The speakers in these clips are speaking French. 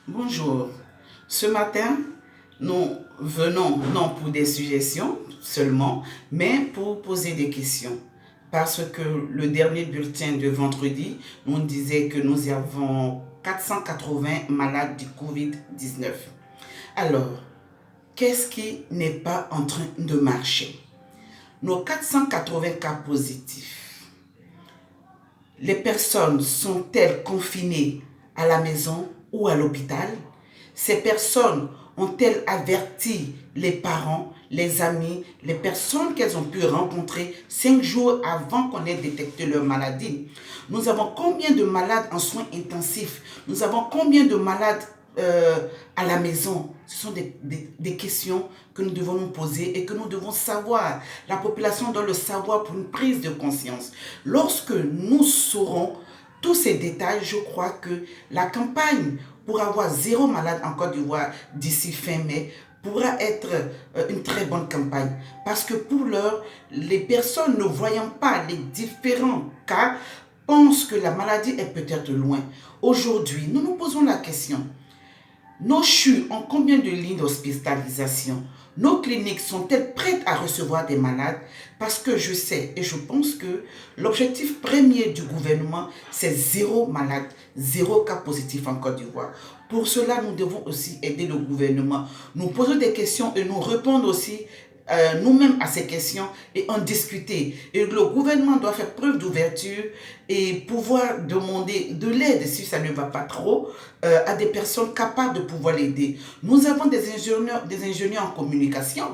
Bonjour. Ce matin, nous venons non pour des suggestions seulement, mais pour poser des questions. Parce que le dernier bulletin de vendredi nous disait que nous avons 480 malades du Covid-19. Alors, qu'est-ce qui n'est pas en train de marcher? Nos 480 cas positifs, les personnes sont-elles confinées à la maison ou à l'hôpital? Ces personnes ont-elles averti les parents, les amis, les personnes qu'elles ont pu rencontrer 5 jours avant qu'on ait détecté leur maladie? Nous avons combien de malades en soins intensifs? Nous avons combien de malades à la maison? Ce sont des questions que nous devons nous poser et que nous devons savoir. La population doit le savoir pour une prise de conscience. Lorsque nous saurons tous ces détails, je crois que la campagne pour avoir 0 malade en Côte d'Ivoire d'ici fin mai pourra être une très bonne campagne. Parce que pour l'heure, les personnes ne voyant pas les différents cas pensent que la maladie est peut-être loin. Aujourd'hui, nous nous posons la question. Nos CHU ont combien de lits d'hospitalisation? Nos cliniques sont-elles prêtes à recevoir des malades? Parce que je sais et je pense que l'objectif premier du gouvernement, c'est 0 malade, 0 cas positif en Côte d'Ivoire. Pour cela, nous devons aussi aider le gouvernement, nous poser des questions et nous répondre aussi nous-mêmes à ces questions et en discuter. Et le gouvernement doit faire preuve d'ouverture et pouvoir demander de l'aide si ça ne va pas trop à des personnes capables de pouvoir l'aider. Nous avons des ingénieurs en communication.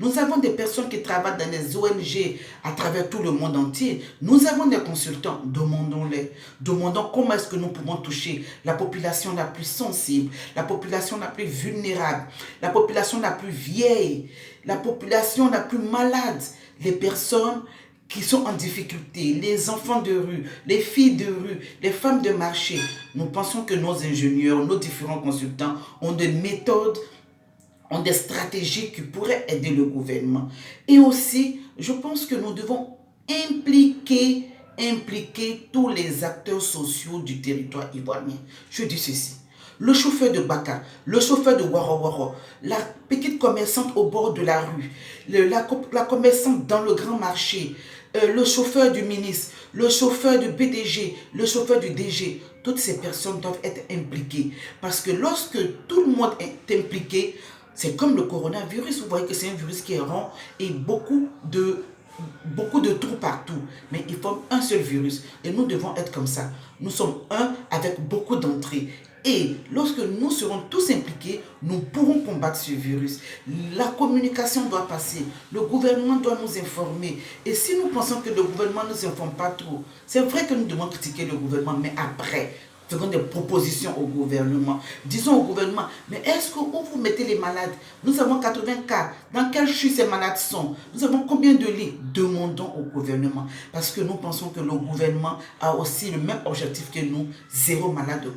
Nous avons des personnes qui travaillent dans les ONG à travers tout le monde entier. Nous avons des consultants. Demandons-les. Demandons comment est-ce que nous pouvons toucher la population la plus sensible, la population la plus vulnérable, la population la plus vieille, la population la plus malade, les personnes qui sont en difficulté, les enfants de rue, les filles de rue, les femmes de marché. Nous pensons que nos ingénieurs, nos différents consultants ont des méthodes, ont des stratégies qui pourraient aider le gouvernement. Et aussi, je pense que nous devons impliquer tous les acteurs sociaux du territoire ivoirien. Je dis ceci. Le chauffeur de Baka, le chauffeur de Waro Waro, la petite commerçante au bord de la rue, la commerçante dans le grand marché, le chauffeur du ministre, le chauffeur du PDG, le chauffeur du DG, toutes ces personnes doivent être impliquées. Parce que lorsque tout le monde est impliqué, c'est comme le coronavirus, vous voyez que c'est un virus qui est rond et beaucoup de trous partout, mais il forme un seul virus et nous devons être comme ça. Nous sommes un avec beaucoup d'entrées. Et lorsque nous serons tous impliqués, nous pourrons combattre ce virus. La communication doit passer, le gouvernement doit nous informer. Et si nous pensons que le gouvernement ne nous informe pas trop, c'est vrai que nous devons critiquer le gouvernement, mais après, faisons des propositions au gouvernement. Disons au gouvernement, mais est-ce que où vous mettez les malades? Nous avons 80 cas. Dans quel CHU ces malades sont? Nous avons combien de lits? Demandons au gouvernement. Parce que nous pensons que le gouvernement a aussi le même objectif que nous, 0 malade de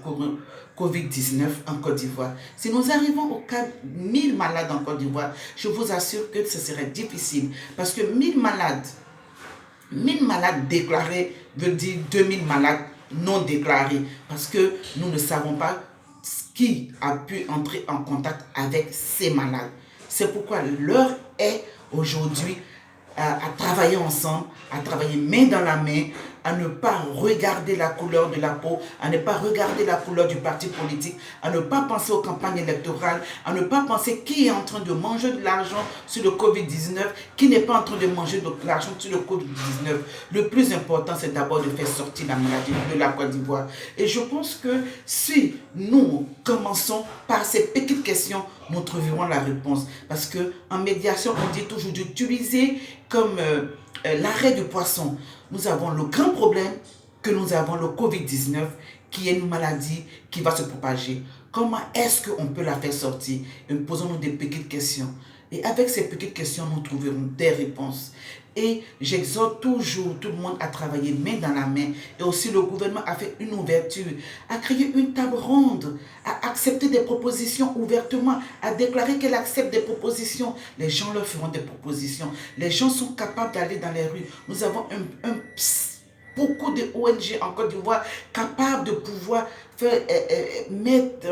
Covid-19 en Côte d'Ivoire. Si nous arrivons au cas 1000 malades en Côte d'Ivoire, je vous assure que ce serait difficile. Parce que 1000 malades déclarés veut dire 2000 malades non déclarés, parce que nous ne savons pas qui a pu entrer en contact avec ces malades. C'est pourquoi l'heure est aujourd'hui à travailler ensemble, à travailler main dans la main, à ne pas regarder la couleur de la peau, à ne pas regarder la couleur du parti politique, à ne pas penser aux campagnes électorales, à ne pas penser qui est en train de manger de l'argent sur le Covid-19, qui n'est pas en train de manger de l'argent sur le Covid-19. Le plus important, c'est d'abord de faire sortir la maladie de la Côte d'Ivoire. Et je pense que si nous commençons par ces petites questions, nous trouverons la réponse. Parce qu'en médiation, on dit toujours d'utiliser comme l'arrêt du poisson. Nous avons le grand problème que nous avons le Covid-19, qui est une maladie qui va se propager. Comment est-ce qu'on peut la faire sortir? Et posons-nous des petites questions. Et avec ces petites questions, nous trouverons des réponses. Et j'exhorte toujours tout le monde à travailler main dans la main. Et aussi le gouvernement a fait une ouverture, a créé une table ronde, a accepté des propositions ouvertement, a déclaré qu'elle accepte des propositions. Les gens leur feront des propositions. Les gens sont capables d'aller dans les rues. Nous avons un beaucoup de ONG en Côte d'Ivoire capables de pouvoir mettre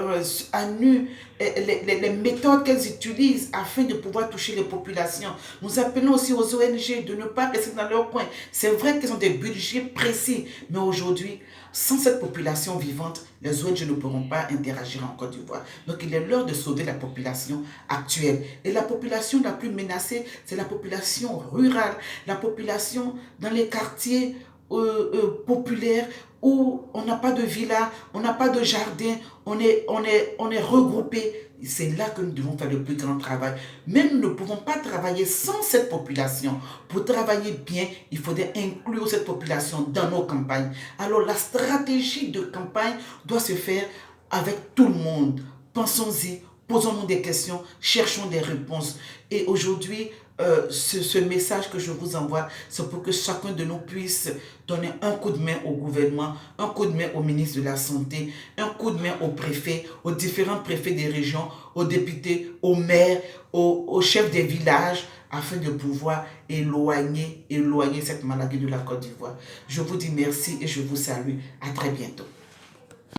à nu les méthodes qu'elles utilisent afin de pouvoir toucher les populations. Nous appelons aussi aux ONG de ne pas rester dans leur coin. C'est vrai qu'ils ont des budgets précis, mais aujourd'hui, sans cette population vivante, les ONG ne pourront pas interagir en Côte d'Ivoire. Donc il est l'heure de sauver la population actuelle. Et la population la plus menacée, c'est la population rurale, la population dans les quartiers populaires où on n'a pas de villa, on n'a pas de jardin, on est regroupé. C'est là que nous devons faire le plus grand travail. Mais nous ne pouvons pas travailler sans cette population. Pour travailler bien, il faudrait inclure cette population dans nos campagnes. Alors la stratégie de campagne doit se faire avec tout le monde. Pensons-y, posons-nous des questions, cherchons des réponses. Et aujourd'hui, ce message que je vous envoie, c'est pour que chacun de nous puisse donner un coup de main au gouvernement, un coup de main au ministre de la Santé, un coup de main aux préfets, aux différents préfets des régions, aux députés, aux maires, aux chefs des villages, afin de pouvoir éloigner cette maladie de la Côte d'Ivoire. Je vous dis merci et je vous salue. À très bientôt.